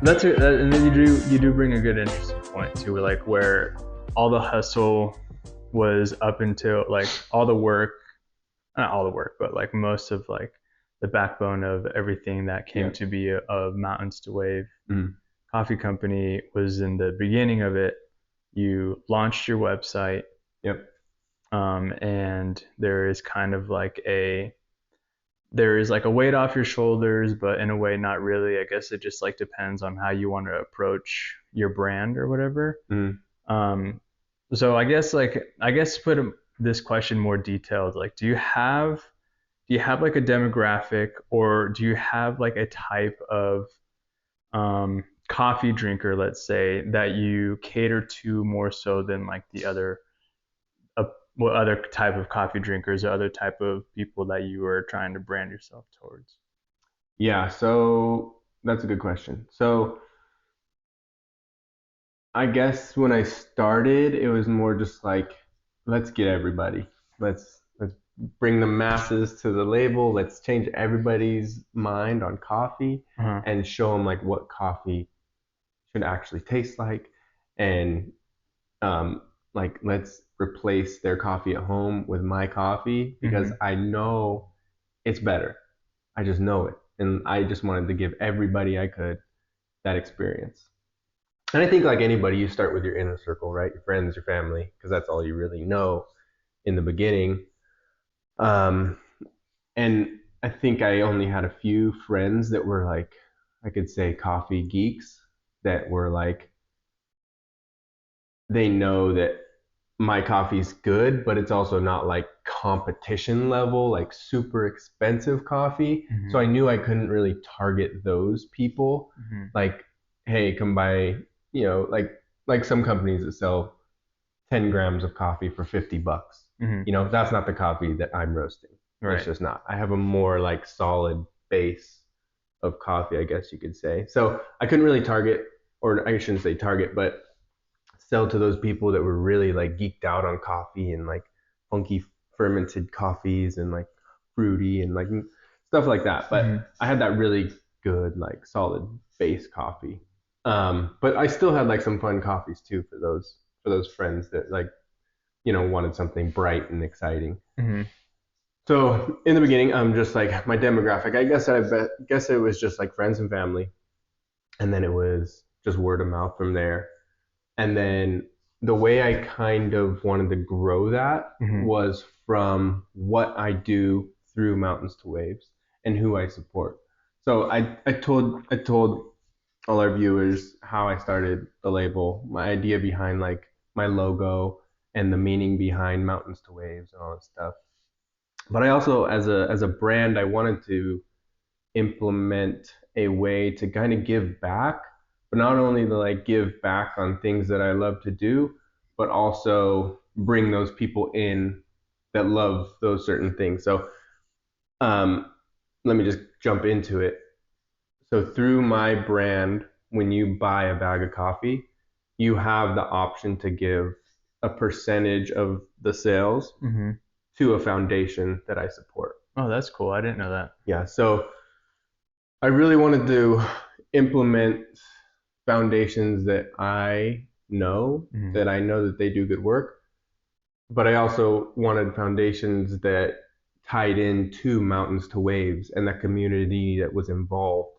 And then you do bring a good interesting point too, like where all the hustle was up until like all the work, not all the work, but like most of like the backbone of everything that came to be of Mountains to Wave Coffee Company was in the beginning of it. You launched your website, Yep. and there is like a weight off your shoulders, but in a way not really. I guess it just like depends on how you want to approach your brand or whatever. Um, so I guess put this question more detailed. Like, do you have like a demographic, or do you have like a type of coffee drinker, let's say, that you cater to more so than like the other uh, what other type of coffee drinkers or other type of people that you are trying to brand yourself towards? Yeah, so that's a good question. So I guess when I started, it was more just like, let's get everybody. Let's bring the masses to the label. Let's change everybody's mind on coffee Uh-huh. and show them like what coffee should actually taste like, and like let's replace their coffee at home with my coffee because Hmm. I know it's better. I just know it, and I just wanted to give everybody I could that experience. And I think like anybody, you start with your inner circle, right? Your friends, your family, because that's all you really know in the beginning. Um, and I think I only had a few friends that were like, I could say coffee geeks that were like, they know that my coffee's good, but it's also not like competition level, like super expensive coffee. So Hmm. I knew I couldn't really target those people. Hmm. Like, hey, come buy, like some companies that sell 10 grams of coffee for $50. Hmm. That's not the coffee that I'm roasting. It's Right. just not. I have a more like solid base of coffee, I guess you could say. So I couldn't really target, or I shouldn't say target, but sell to those people that were really like geeked out on coffee and like funky fermented coffees and like fruity and like stuff like that. But Hmm. I had that really good like solid base coffee. But I still had like some fun coffees too for those friends that like wanted something bright and exciting. Hmm. So in the beginning, I'm just like my demographic. I guess it was just like friends and family, and then it was just word of mouth from there. And then the way I kind of wanted to grow that Hmm. was from what I do through Mountains to Waves and who I support. So I told all our viewers how I started the label, my idea behind like my logo and the meaning behind Mountains to Waves and all that stuff. But I also, as a brand, I wanted to implement a way to kind of give back, but not only to like give back on things that I love to do, but also bring those people in that love those certain things. So um, let me just jump into it. So through my brand, when you buy a bag of coffee, you have the option to give a percentage of the sales Hmm. to a foundation that I support. Oh, that's cool. I didn't know that. Yeah, so I really wanted to implement foundations that Hmm. that I know that they do good work, but I also wanted foundations that tied into Mountains to Waves and the community that was involved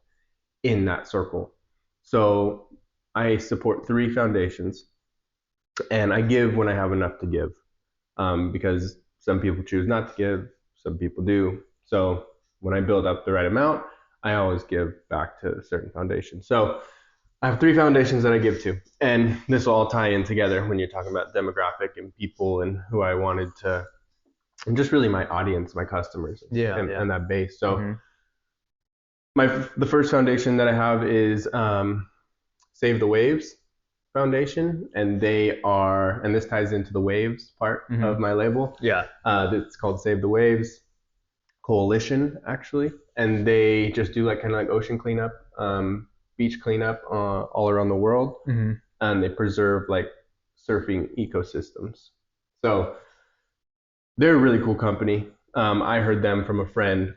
in that circle. So I support three foundations, and I give when I have enough to give, because some people choose not to give, some people do. So when I build up the right amount, I always give back to a certain foundation. So I have three foundations that I give to, and this will all tie in together when you're talking about demographic and people and who I wanted to, and just really my audience, my customers, Yeah, and, yeah. and that base. So Hmm. the first foundation that I have is Save the Waves Foundation, and and this ties into the waves part Hmm. of my label. Yeah. It's called Save the Waves Coalition, actually, and they just do like kind of like ocean cleanup, beach cleanup all around the world, Hmm. and they preserve like surfing ecosystems. So they're a really cool company. I heard them from a friend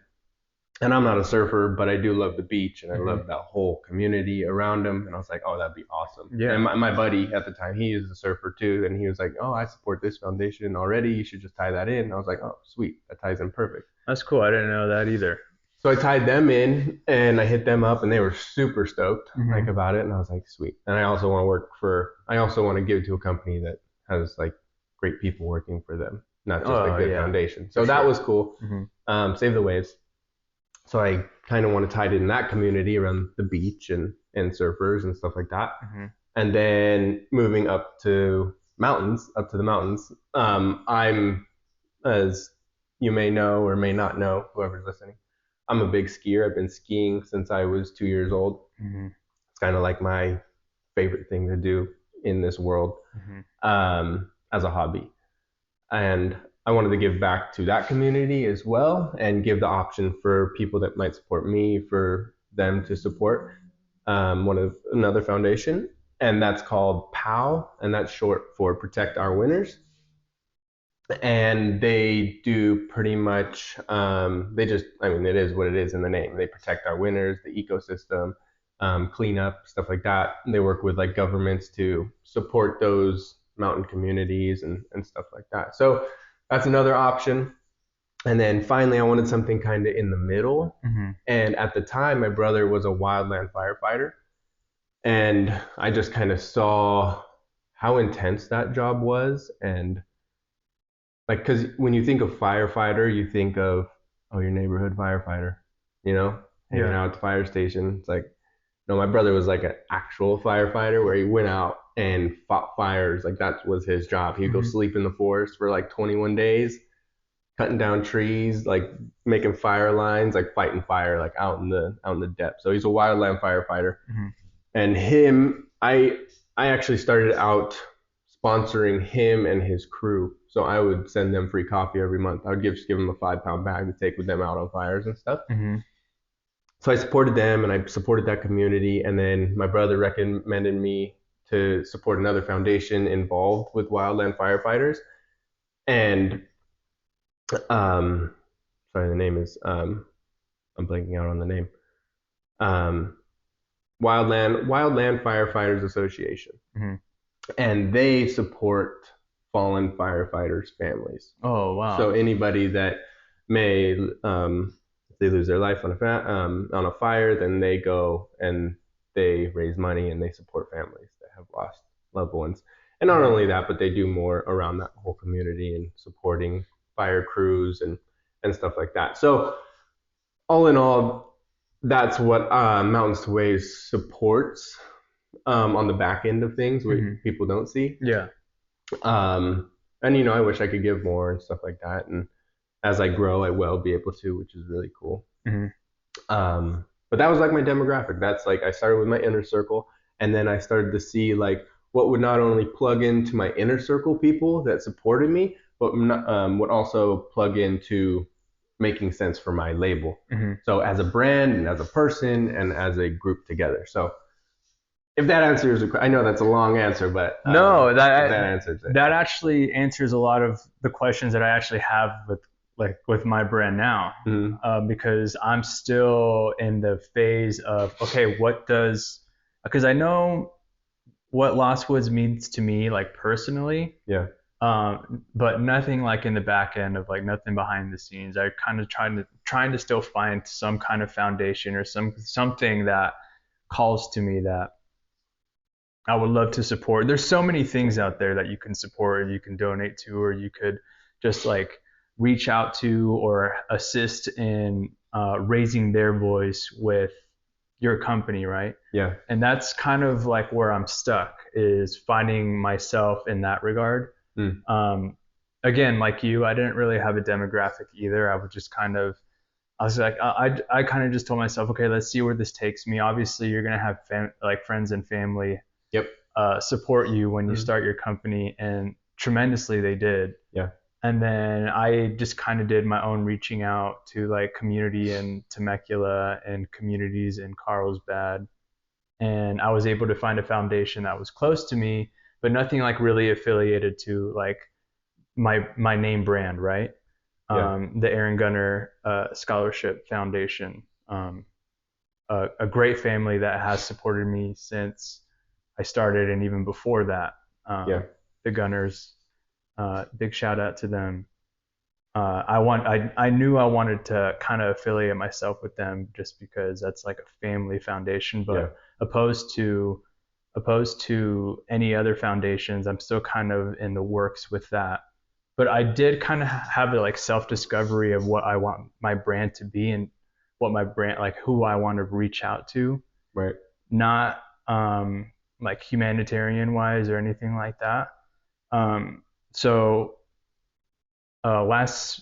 And I'm not a surfer, but I do love the beach and I Hmm. love that whole community around them. And I was like, oh, that'd be awesome. And Yeah, my buddy at the time, he is a surfer too. And he was like, oh, I support this foundation already. You should just tie that in. And I was like, oh, sweet. That ties in perfect. that's cool. I didn't know that either. So I tied them in and I hit them up and they were super stoked like Hmm. about it. And I was like, sweet. And I also want to give to a company that has like great people working for them, not just a Oh good yeah, foundation. for So that sure. was cool. Hmm. Save the waves. So I kind of want to tie it in that community around the beach and surfers and stuff like that. Hmm. And then moving up to the mountains. I'm, as you may know or may not know, whoever's listening, I'm a big skier. I've been skiing since I was 2 years old. Hmm. It's kind of like my favorite thing to do in this world, Hmm. as a hobby. And I wanted to give back to that community as well and give the option for people that might support me for them to support one of another foundation, and that's called POW, and that's short for Protect Our Winners. And they do pretty much, they just, I mean, it is what it is in the name. They protect our winners, the ecosystem, clean up, stuff like that. They work with like governments to support those mountain communities and stuff like that. So that's another option. And then finally, I wanted something kind of in the middle. Hmm. And at the time, my brother was a wildland firefighter. And I just kind of saw how intense that job was. And like, because when you think of firefighter, you think of, oh, your neighborhood firefighter, hanging Yeah. out at the fire station. It's like, no, my brother was like an actual firefighter where he went out and fought fires. Like, that was his job. He'd go Hmm. sleep in the forest for like 21 days, cutting down trees, like making fire lines, like fighting fire, like out in the depth. So he's a wildland firefighter. Hmm. And him, I actually started out sponsoring him and his crew. So I would send them free coffee every month. I would give them a 5 pound bag to take with them out on fires and stuff. Hmm. So I supported them and I supported that community. And then my brother recommended me to support another foundation involved with wildland firefighters. And um, sorry, the name is I'm blanking out on the name. Um, Wildland Firefighters Association, Hmm. and they support fallen firefighters' families. Oh So wow. anybody that may, if they lose their life on a fire, then they go and they raise money and they support families that have lost loved ones. And not Hmm. only that, but they do more around that whole community and supporting fire crews and stuff like that. So all in all, that's what Mountains to Waves supports, on the back end of things, what Hmm. people don't see. Yeah. And I wish I could give more and stuff like that. And as I grow, I will be able to, which is really cool. Hmm. But that was like my demographic. That's like I started with my inner circle, and then I started to see like what would not only plug into my inner circle people that supported me, but would also plug into making sense for my label. Hmm. So as a brand and as a person and as a group together. So if that answers, I know that's a long answer, but No, if that answers it, that actually answers a lot of the questions that I actually have with my brand now, mm-hmm. because I'm still in the phase of okay, what does because I know what Lost Woods means to me like personally, Yeah, but nothing like in the back end of like nothing behind the scenes. I kind of trying to still find some kind of foundation or something that calls to me that I would love to support. There's so many things out there that you can support, or you can donate to, or you could just like reach out to or assist in raising their voice with your company, right? yeah, And that's kind of like where I'm stuck is finding myself in that regard. mm, Um, Again, like you, I didn't really have a demographic either. I would just kind of I was like, I kind of just told myself, okay, let's see where this takes me. Obviously, you're gonna have like friends and family yep, support you when you mm, start your company, and tremendously they did. yeah, And then I just kind of did my own reaching out to like community in Temecula and communities in Carlsbad, and I was able to find a foundation that was close to me, but nothing like really affiliated to like my name brand, right? Yeah. the Aaron Gunner Scholarship Foundation. A great family that has supported me since I started and even before that. Yeah. The Gunners, big shout out to them. I knew I wanted to kind of affiliate myself with them just because that's like a family foundation, Yeah. but opposed to any other foundations, I'm still kind of in the works with that. But I did kind of have a like self discovery of what I want my brand to be and what my brand like who I want to reach out to, Right. not like humanitarian wise or anything like that. So last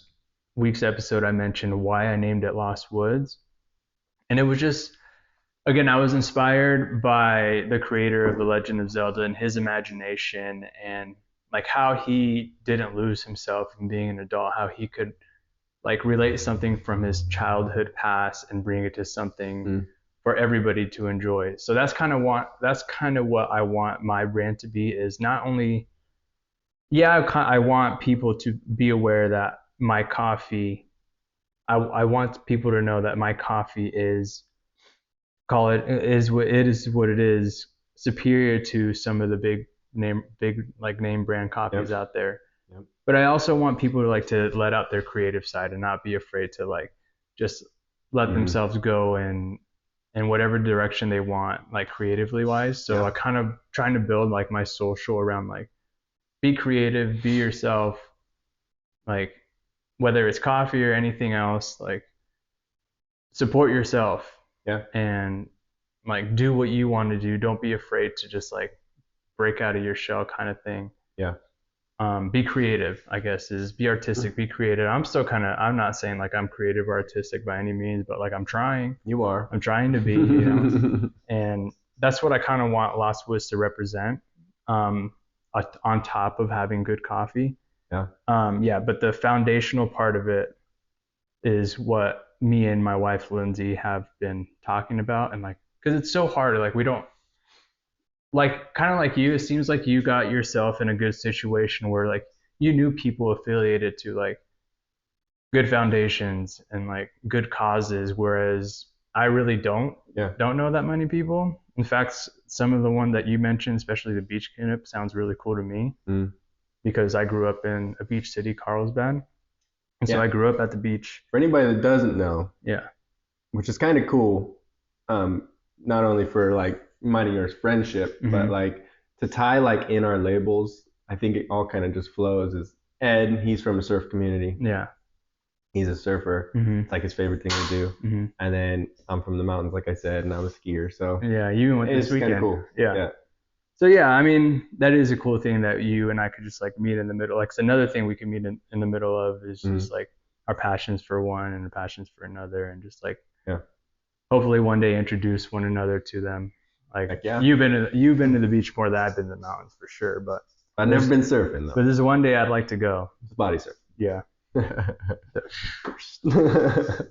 week's episode, I mentioned why I named it Lost Woods, and it was just again I was inspired by the creator of The Legend of Zelda and his imagination and like how he didn't lose himself in being an adult, how he could like relate something from his childhood past and bring it to something Mm. for everybody to enjoy. So that's kind of what I want my brand to be is not only yeah, I want people to be aware that my coffee, I want people to know that my coffee is, call it, is what it is, superior to some of the big like name brand coffees Yep. out there. Yep. But I also want people to like to let out their creative side and not be afraid to like just let Mm. themselves go in whatever direction they want, like creatively wise. So Yeah. I kind of trying to build like my social around like be creative, be yourself, like whether it's coffee or anything else, like support yourself Yeah. and like do what you want to do. Don't be afraid to just like break out of your shell kind of thing. Yeah. Be creative, I guess, is be artistic, be creative. I'm still kind of, I'm not saying like I'm creative or artistic by any means, but like I'm trying. You are. I'm trying to be, you know, and that's what I kind of want Lost Woods to represent. Um, on top of having good coffee. Yeah. Yeah, but the foundational part of it is what me and my wife Lindsay have been talking about, and like, because it's so hard. Like, we don't like kind of like you. It seems like you got yourself in a good situation where like you knew people affiliated to like good foundations and like good causes, whereas I really Yeah. don't know that many people. In fact, some of the one that you mentioned, especially the beach cleanup, sounds really cool to me Mm. because I grew up in a beach city, Carlsbad, and so Yeah. I grew up at the beach. For anybody that doesn't know, Yeah. which is kind of cool, not only for like mining our friendship, but Mm-hmm. like to tie like in our labels. I think it all kind of just flows. Is Ed? He's from a surf community. Yeah. He's a surfer. Mm-hmm. It's like his favorite thing to do. Mm-hmm. And then I'm from the mountains, like I said, and I'm a skier. So Yeah. You even went it's this kind of weekend. cool. Yeah. Yeah. So yeah, I mean that is a cool thing that you and I could just like meet in the middle. Like it's another thing we can meet in the middle of is Mm. just like our passions for one and our passions for another, and just like Yeah. hopefully one day introduce one another to them. Like Heck yeah. you've been to the beach more than I've been to the mountains for sure, but I've never been surfing but though. there's one day I'd like to go. It's body surf. Yeah.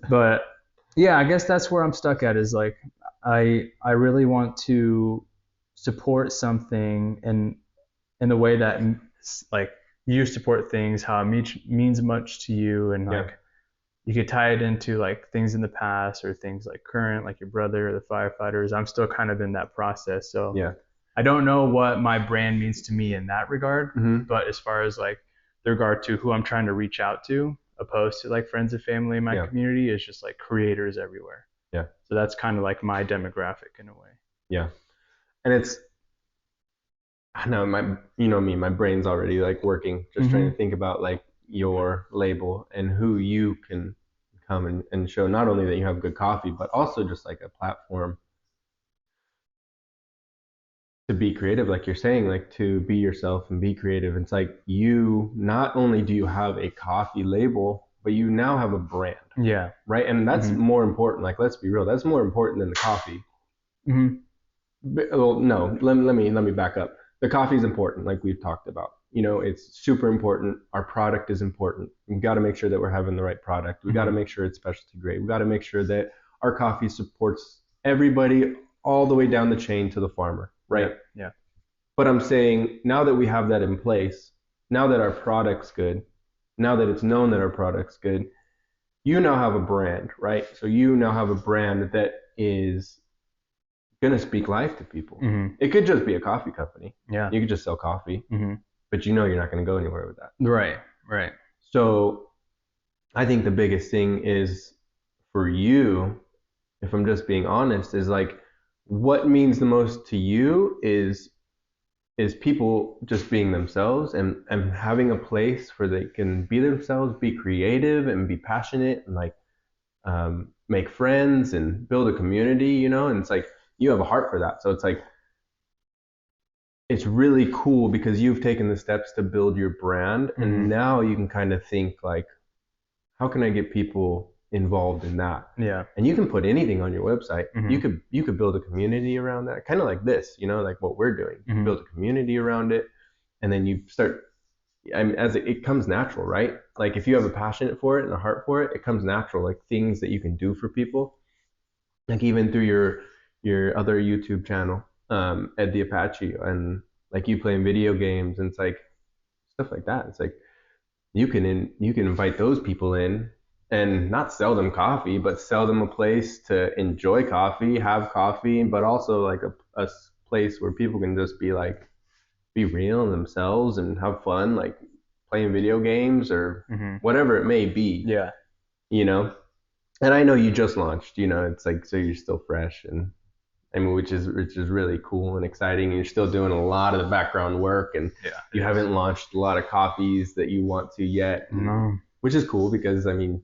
But yeah, I guess that's where I'm stuck at is like I really want to support something in the way that like you support things, how it means much to you, and Yeah. like you could tie it into like things in the past or things like current, like your brother or the firefighters. I'm still kind of in that process, so Yeah. I don't know what my brand means to me in that regard. Mm-hmm. But as far as like the regard to who I'm trying to reach out to, opposed to like friends and family in my Yeah. community, is just like creators everywhere. Yeah. So that's kind of like my demographic in a way. Yeah. And it's, I know you know me, my brain's already like working, just trying to think about like your label and who you can come and show not only that you have good coffee, but also just like a platform to be creative, like you're saying, like to be yourself and be creative. It's like you not only do you have a coffee label, but you now have a brand, Yeah. right? And that's Mhm. more important. Like, let's be real, that's more important than the coffee. Mm-hmm. Well, no, let me back up. The coffee is important, like we've talked about. You know, it's super important. Our product is important. We got to make sure that we're having the right product. We got to make sure it's specialty grade. We got to make sure that our coffee supports everybody all the way down the chain to the farmer, right? Yeah. But I'm saying now that we have that in place, now that our product's good, now that it's known that our product's good, you now have a brand, right? So you now have a brand that is going to speak life to people. Mm-hmm. It could just be a coffee company. Yeah. You could just sell coffee, Mm-hmm. but you know you're not going to go anywhere with that. Right. Right. So I think the biggest thing is for you, if I'm just being honest, is like what means the most to you is people just being themselves and having a place where they can be themselves, be creative and be passionate and like make friends and build a community, you know, and it's like you have a heart for that. So it's like it's really cool because you've taken the steps to build your brand and Mm-hmm. now you can kind of think like, how can I get people involved in that? Yeah. And you can put anything on your website. Mm-hmm. You could build a community around that, kind of like this, you know, like what we're doing. You Mm-hmm. build a community around it, and then you start. I mean, as it comes natural, right? Like if you have a passion for it and a heart for it, it comes natural. Like things that you can do for people, like even through your other YouTube channel, Ed the Apache, and like you playing video games, and it's like stuff like that. It's like you can invite those people in and not sell them coffee, but sell them a place to enjoy coffee, have coffee, but also like a place where people can just be like be real themselves and have fun, like playing video games or Mm-hmm. whatever it may be, Yeah. you know. And I know you just launched, you know, it's like so you're still fresh and I mean, which is really cool and exciting. And you're still doing a lot of the background work, and Yeah. you haven't launched a lot of coffees that you want to yet, No. which is cool because I mean,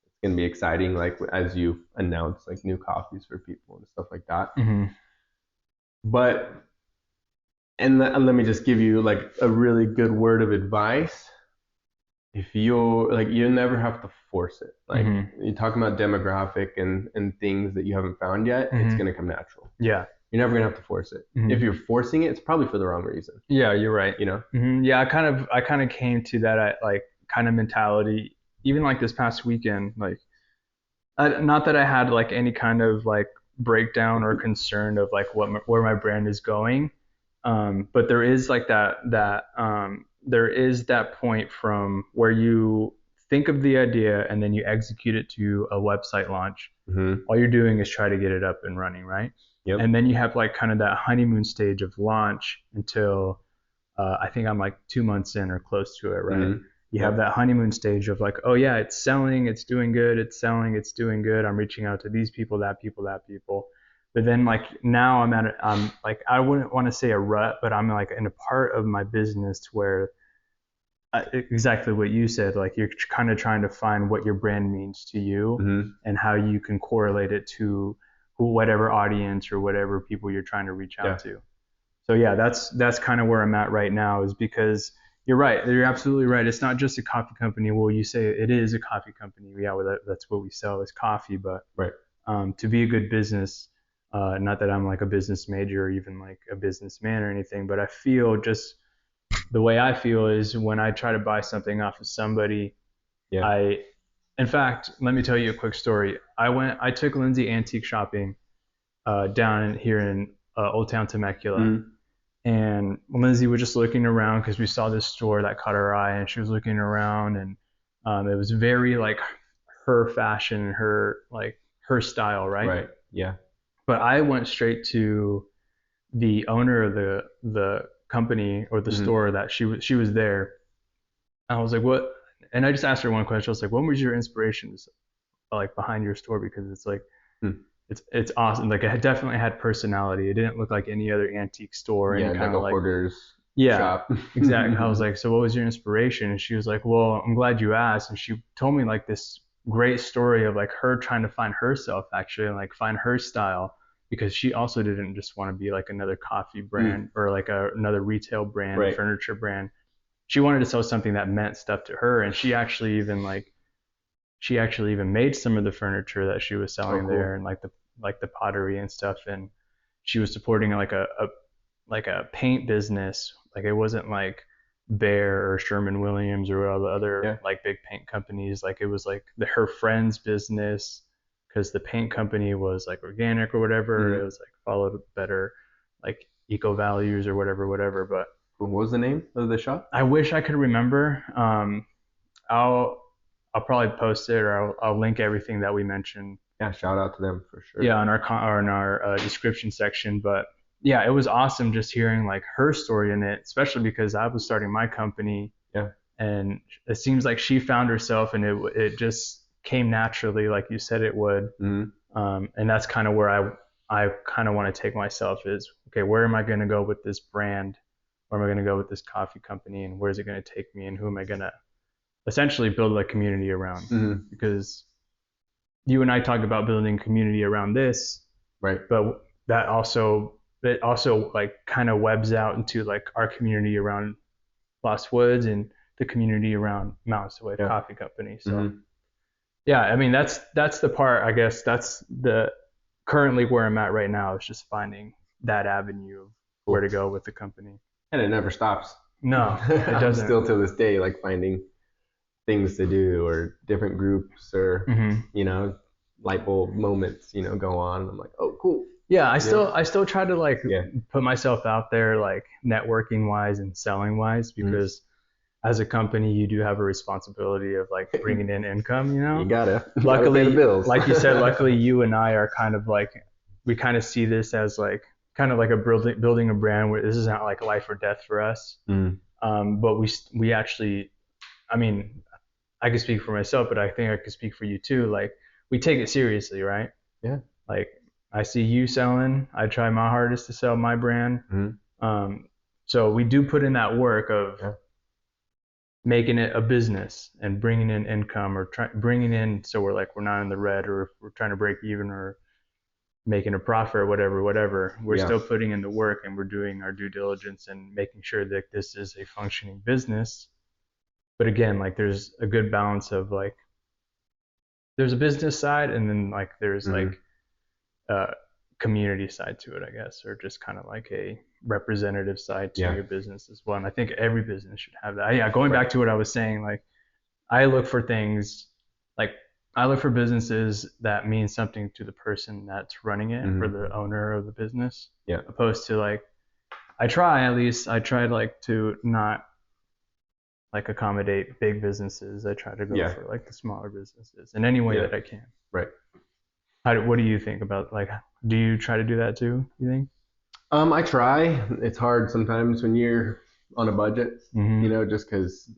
it's gonna be exciting, like as you announce like new coffees for people and stuff like that. Mm-hmm. But and let me just give you like a really good word of advice. If you like, you never have to force it. Like Mm-hmm. you're talking about demographic and things that you haven't found yet, it's Mm-hmm. gonna come natural. Yeah. You're never gonna have to force it. Mm-hmm. If you're forcing it, it's probably for the wrong reason. Yeah, you're right. You know? Mm-hmm. Yeah, I kind of came to that like kind of mentality even like this past weekend. Like, not that I had like any kind of like breakdown or concern of like where my brand is going, but there is like there is that point from where you think of the idea and then you execute it to a website launch. Mm-hmm. All you're doing is try to get it up and running, right? Yep. And then you have like kind of that honeymoon stage of launch until I think I'm like 2 months in or close to it, right? Mm-hmm. You Yep. have that honeymoon stage of like, oh yeah, it's selling, it's doing good, it's selling, it's doing good. I'm reaching out to these people, that people, that people. But then like now I'm like I wouldn't want to say a rut, but I'm like in a part of my business to where exactly what you said, like you're kind of trying to find what your brand means to you Mm-hmm. and how you can correlate it to whatever audience or whatever people you're trying to reach Yeah. out to. So yeah, that's kind of where I'm at right now, is because you're right. You're absolutely right. It's not just a coffee company. Well, you say it is a coffee company. Yeah, well, that's what we sell is coffee. But Right. to be a good business, not that I'm like a business major or even like a businessman or anything, but I feel just the way I feel is when I try to buy something off of somebody, Yeah. in fact, let me tell you a quick story. I took Lindsay antique shopping down here in Old Town Temecula. Mm-hmm. And Lindsay was just looking around because we saw this store that caught her eye, and she was looking around, and it was very like her fashion, her style, right? Right. Yeah. But I went straight to the owner of the company or the Mm-hmm. store that she was there. I was like, what? And I just asked her one question. I was like, what was your inspirations like behind your store? Because it's like Hmm. it's awesome. Like it definitely had personality. It didn't look like any other antique store. Yeah, And like kind a of like hoarder's yeah, shop. exactly. I was like, so what was your inspiration? And she was like, well, I'm glad you asked. And she told me like this great story of like her trying to find herself actually and like find her style, because she also didn't just want to be like another coffee brand or like another retail brand, Right. furniture brand. She wanted to sell something that meant stuff to her. And she actually even made some of the furniture that she was selling cool. there, and like the pottery and stuff. And she was supporting like a paint business. Like it wasn't like Bear or Sherman Williams or all the other Yeah. like big paint companies. Like it was like her friend's business, because the paint company was like organic or whatever. Mm-hmm. It was like followed better like eco values or whatever. But What was the name of the shop? I wish I could remember. I'll probably post it, or I'll link everything that we mentioned. Yeah, shout out to them for sure. Yeah, on our description section. But yeah, it was awesome just hearing like her story in it, especially because I was starting my company, Yeah. and it seems like she found herself, and it just came naturally, like you said it would. Mm-hmm. And that's kind of where I kind of want to take myself is, okay, where am I going to go with this brand? Where am I going to go with this coffee company, and where's it going to take me, and who am I going to essentially build a community around? Mm-hmm. Because you and I talk about building community around this, Right. but that also it also like kind of webs out into like our community around Lost Woods and the community around Mountains to Wave Yeah. Coffee Company. So Mm-hmm. yeah, I mean that's the part, I guess that's the currently where I'm at right now is just finding that avenue of where to Cool. go with the company. And it never stops. No, it I'm doesn't. still to this day like finding things to do or different groups or Hmm. you know light bulb moments go on. I'm like, oh, cool. Yeah, Yeah. I still try to like Yeah. put myself out there like networking wise and selling wise Mm-hmm. because as a company you do have a responsibility of like bringing in income, you You know. gotta pay the Luckily, bills. like you said, luckily you and I are kind of like we kind of see this as like kind of like a building a brand where this is not like life or death for us. Mm. But we actually, I mean, I can speak for myself, but I think I could speak for you too. Like we take it seriously, right? Yeah. Like I see you selling, I try my hardest to sell my brand. Mm. So we do put in that work of Yeah. making it a business and bringing in income or bringing in so we're not in the red or if we're trying to break even or making a profit or whatever. We're Yeah. still putting in the work and we're doing our due diligence and making sure that this is a functioning business. But again, like there's a good balance of like there's a business side and then like there's Mm. like a community side to it, I guess, or just kind of like a representative side to Yeah. your business as well. And I think every business should have that. Yeah, going Right. back to what I was saying, like I look for things like I look for businesses that mean something to the person that's running it or Mm-hmm. the owner of the business, Yeah. opposed to like I try like to not like accommodate big businesses. I try to go Yeah. for like the smaller businesses in any way Yeah. that I can. Right. What do you think about like? Do you try to do that too? You think? I try. It's hard sometimes when you're on a budget, Mm-hmm. just because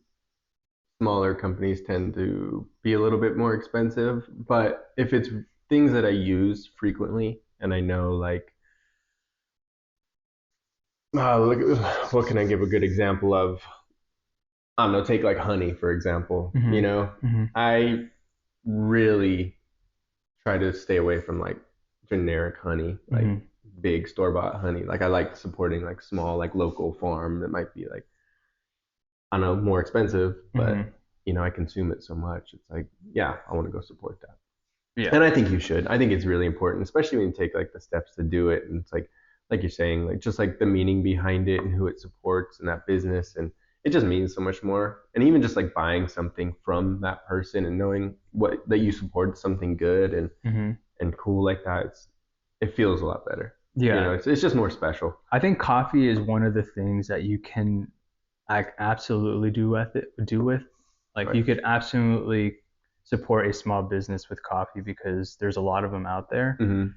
smaller companies tend to be a little bit more expensive. But if it's things that I use frequently and I know, like, what can I give a good example of? I don't know, take like honey, for example. Mm-hmm. Mm-hmm. I really try to stay away from like generic honey, like Mm-hmm. big store-bought honey. Like I like supporting like small, like local farm that might be like, I don't know, more expensive, but Mm-hmm. I consume it so much. It's like, yeah, I want to go support that. Yeah. And I think you should. I think it's really important, especially when you take like the steps to do it. And it's like you're saying, like just like the meaning behind it and who it supports and that business. And it just means so much more. And even just like buying something from that person and knowing what that you support something good Mm-hmm. and cool like that, it feels a lot better. Yeah. It's just more special. I think coffee is one of the things that you can like absolutely do with like Right. you could absolutely support a small business with coffee because there's a lot of them out there. Mm-hmm.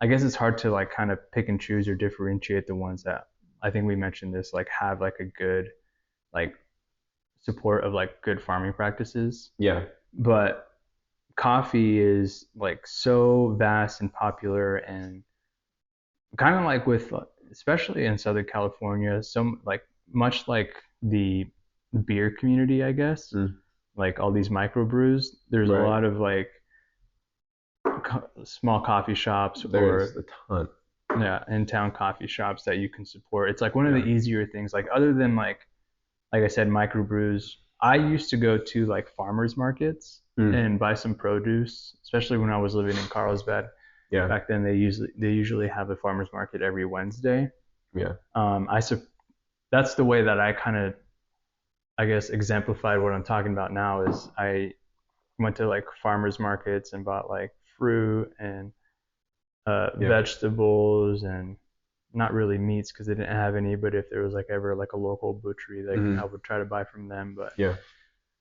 I guess it's hard to like kind of pick and choose or differentiate the ones that I think we mentioned this like have like a good like support of like good farming practices. Yeah. But coffee is like so vast and popular and kind of like with especially in Southern California, some like much like the beer community, I guess, Mm. like all these microbrews, there's a Right. lot of like small coffee shops There's or a ton. yeah, in town coffee shops that you can support. It's like one of the Yeah. easier things. Like other than like I said, microbrews. I used to go to like farmers markets Mm. and buy some produce, especially when I was living in Carlsbad. Yeah. Back then, they usually have a farmers market every Wednesday. Yeah. I that's the way that I kind of I guess exemplified what I'm talking about now is I went to like farmers markets and bought like fruit and Yeah. vegetables and not really meats because they didn't have any, but if there was like ever like a local butchery, like Mm-hmm. I would try to buy from them. But Yeah.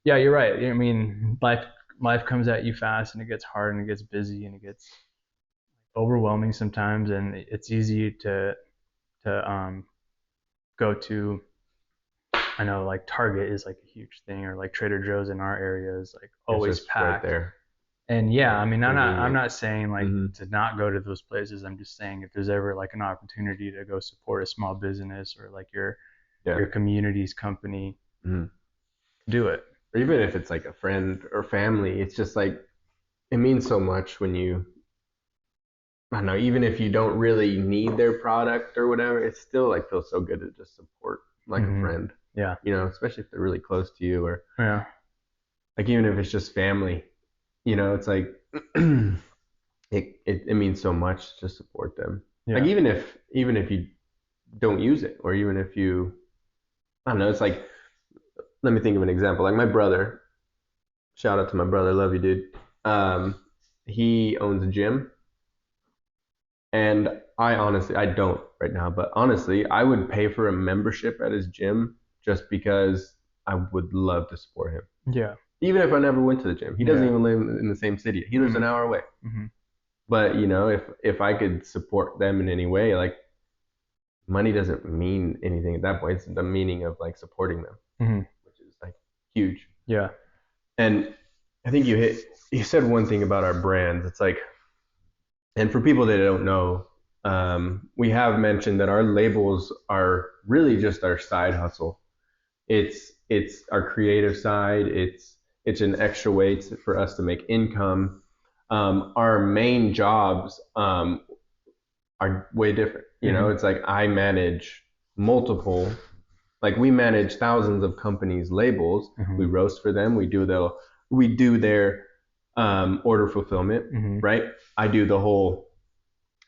Yeah, you're right. I mean, life comes at you fast, and it gets hard, and it gets busy, and it gets overwhelming sometimes, and it's easy to go to. I know like Target is like a huge thing, or like Trader Joe's in our area is like It's always just right packed. there. And yeah, Yeah, I mean, I'm convenient. not saying like Hmm. to not go to those places. I'm just saying if there's ever like an opportunity to go support a small business or like Yeah. your community's company, Hmm. do it. Or even if it's like a friend or family, it's just like it means so much when you, I don't know, even if you don't really need their product or whatever, it still like feels so good to just support like a Hmm. friend, Yeah, especially if they're really close to you, or yeah, like even if it's just family, it's like it means so much to support them. Like yeah. even if you don't use it, or even if you, I don't know, it's like, let me think of an example. Like my brother, shout out to my brother, love you, dude. Um, he owns a gym, and I don't right now, but honestly, I would pay for a membership at his gym just because I would love to support him. Yeah, Even if I never went to the gym. He doesn't yeah. even live in the same city. He lives an Hmm. hour away. Hmm. But if I could support them in any way, like money doesn't mean anything at that point. It's the meaning of like supporting them, Hmm. which is like huge. Yeah. And I think you said one thing about our brands. It's like, and for people that don't know, we have mentioned that our labels are really just our side hustle. It's our creative side. It's an extra way for us to make income. Our main jobs are way different. Hmm. It's like I manage multiple, like we manage thousands of companies' labels. Hmm. We roast for them. We do their order fulfillment, Hmm. right? I do the whole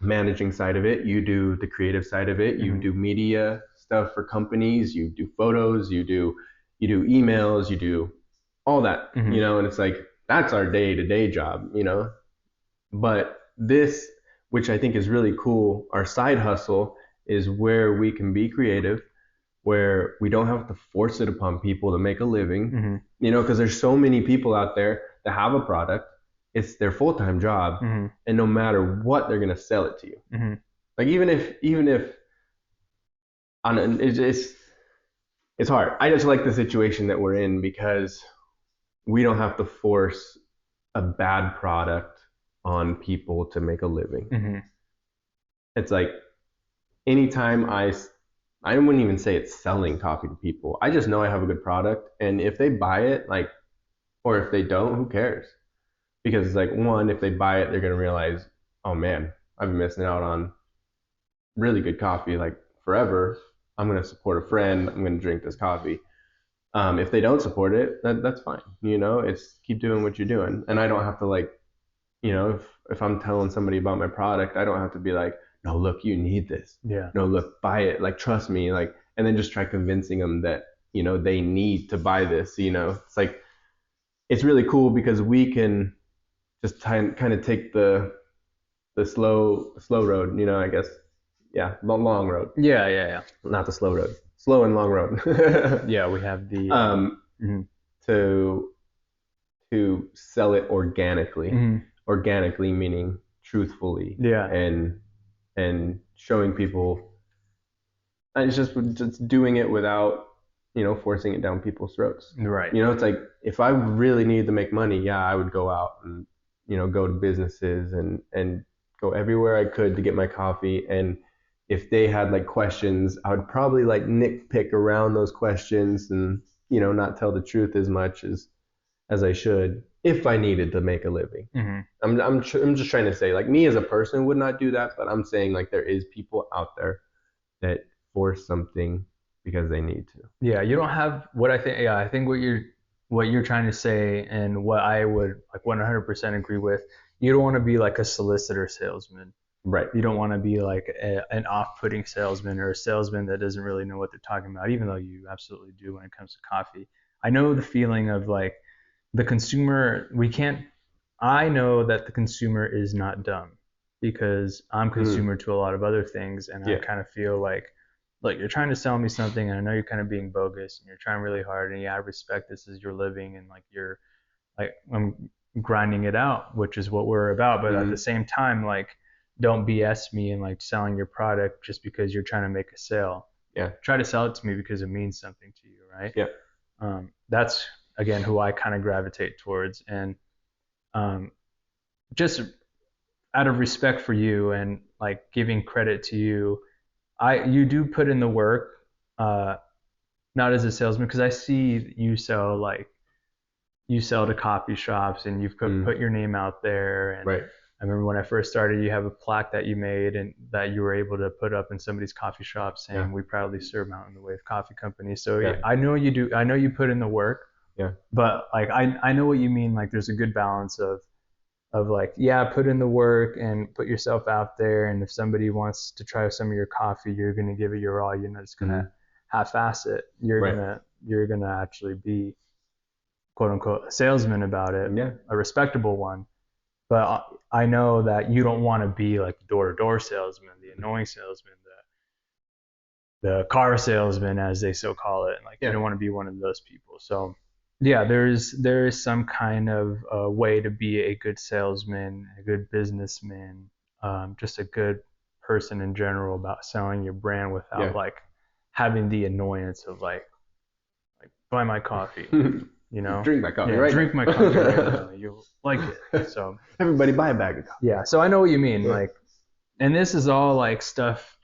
managing side of it. You do the creative side of it. You Hmm. do media stuff for companies. You do photos. You do emails. You do all that. Hmm. And it's like that's our day-to-day job. But this, which I think is really cool, our side hustle is where we can be creative, where we don't have to force it upon people to make a living, Hmm. because there's so many people out there that have a product, it's their full-time job, Hmm. and no matter what, they're going to sell it to you. Hmm. Like even if I don't know, it's hard. I just like the situation that we're in because we don't have to force a bad product on people to make a living. Hmm. It's like anytime I wouldn't even say it's selling coffee to people. I just know I have a good product, and if they buy it, like, or if they don't, who cares? Because it's like, one, if they buy it, they're gonna realize, oh man, I've been missing out on really good coffee like forever. I'm gonna support a friend. I'm gonna drink this coffee. If they don't support it, that's fine. It's keep doing what you're doing, and I don't have to like, if I'm telling somebody about my product, I don't have to be like, no, look, you need this. Yeah. No, look, buy it. Like, trust me. Like, and then just try convincing them that they need to buy this. It's like it's really cool because we can just kind of take the slow road. I guess, yeah, the long road, Yeah. Yeah. Yeah. not the slow road, slow and long road. Yeah. We have the. um, Mhm. to sell it organically. Mhm. Organically meaning truthfully, Yeah. and showing people, and it's just doing it without forcing it down people's throats. Right. It's like if I really needed to make money, yeah, I would go out and go to businesses and go everywhere I could to get my coffee. And if they had like questions, I would probably like nitpick around those questions and not tell the truth as much as I should if I needed to make a living. Hmm. I'm just trying to say, like, me as a person would not do that, but I'm saying like there is people out there that force something because they need to. Yeah. You don't have what I think. Yeah. I think what you're trying to say, and what I would like 100% agree with. You don't want to be like a solicitor salesman. Right. You don't want to be like an off-putting salesman, or a salesman that doesn't really know what they're talking about, even though you absolutely do when it comes to coffee. I know the feeling of like the consumer. We can't. I know that the consumer is not dumb because I'm Mm, consumer to a lot of other things, and I yeah. kind of feel like look, you're trying to sell me something, and I know you're kind of being bogus, and you're trying really hard, and yeah, I respect this is your living, and like you're like I'm grinding it out, which is what we're about. But at the same time, like don't BS me and like selling your product just because you're trying to make a sale. Yeah. Try to sell it to me because it means something to you, right? Yeah. That's again who I kind of gravitate towards, and just out of respect for you and like giving credit to you, you do put in the work, uh, not as a salesman, because I see you sell to coffee shops and you've put your name out there. And Right. I remember when I first started, you have a plaque that you made and that you were able to put up in somebody's coffee shop saying, Yeah. "We proudly serve Mountain the Wave Coffee Company." So Yeah. I know you do. I know you put in the work. Yeah. But like I know what you mean. Like there's a good balance of like, yeah, put in the work and put yourself out there. And if somebody wants to try some of your coffee, you're gonna give it your all. You're not just gonna half-ass it. You're gonna actually be quote unquote a salesman about it, Yeah. a respectable one. But I know that you don't want to be like the door-to-door salesman, the annoying salesman, the car salesman, as they so call it. Like you don't want to be one of those people. So yeah, there is some kind of way to be a good salesman, a good businessman, just a good person in general about selling your brand without like having the annoyance of like buy my coffee, you know, Drink my coffee, yeah, right? drink my coffee right now. You like it, so Everybody buy a bag of coffee. yeah. So I know what you mean, like, and this is all like stuff.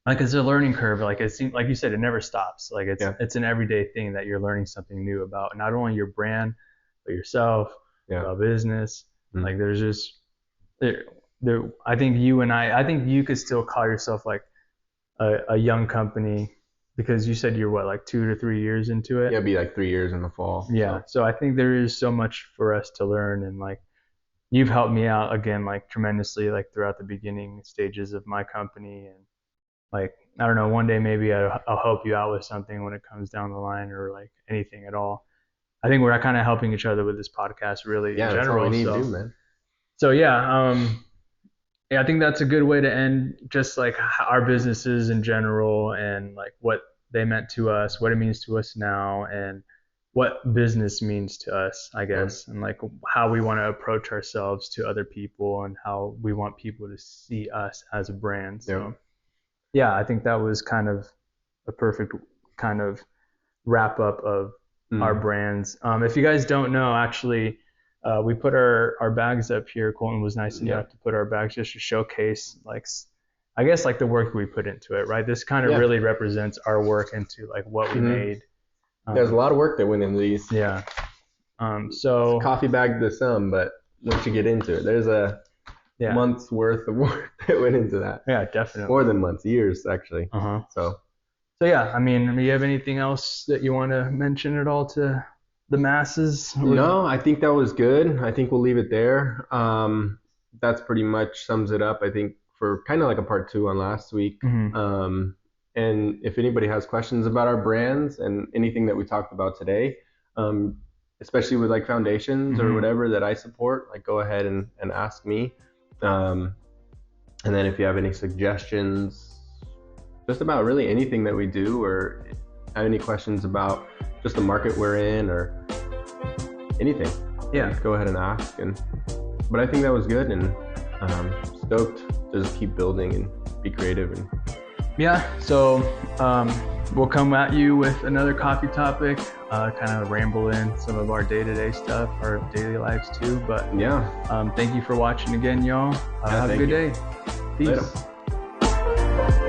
Like it's a learning curve. Like it seems, like you said, it never stops. Like it's an everyday thing that you're learning something new about not only your brand, but yourself, about business. Like there's just there. I think I think you could still call yourself like a young company because you said you're what, like 2 to 3 years into it. Yeah, it'll be like 3 years in the fall. Yeah. So I think there is so much for us to learn, and like you've helped me out again like tremendously like throughout the beginning stages of my company. And like I don't know, one day maybe I'll help you out with something when it comes down the line, or like anything at all. I think we're kind of helping each other with this podcast really in general. That's all we need to do, man. So yeah, I think that's a good way to end just like our businesses in general and like what they meant to us, what it means to us now, and what business means to us, I guess, and like how we want to approach ourselves to other people and how we want people to see us as a brand. So yeah, I think that was kind of a perfect kind of wrap up of our brands. If you guys don't know, actually, we put our bags up here. Colton was nice enough to put our bags just to showcase, like, I guess, like the work we put into it, right? This kind of really represents our work into like what we made. There's a lot of work that went into these. Yeah. So it's coffee bag to some, but once you get into it, there's a month's worth of work that went into that. Yeah, definitely. More than months, years actually. So yeah, I mean, do you have anything else that you want to mention at all to the masses? No, I think that was good. I think we'll leave it there. That's pretty much sums it up, I think, for kind of like a part 2 on last week. And if anybody has questions about our brands and anything that we talked about today, especially with like foundations or whatever that I support, like go ahead and ask me. And then if you have any suggestions, just about really anything that we do, or have any questions about just the market we're in or anything, go ahead and ask. But I think that was good, and stoked to just keep building and be creative. And so we'll come at you with another coffee topic, kind of ramble in some of our day-to-day stuff, our daily lives too. But thank you for watching again, y'all. Have a good day. Peace. Later.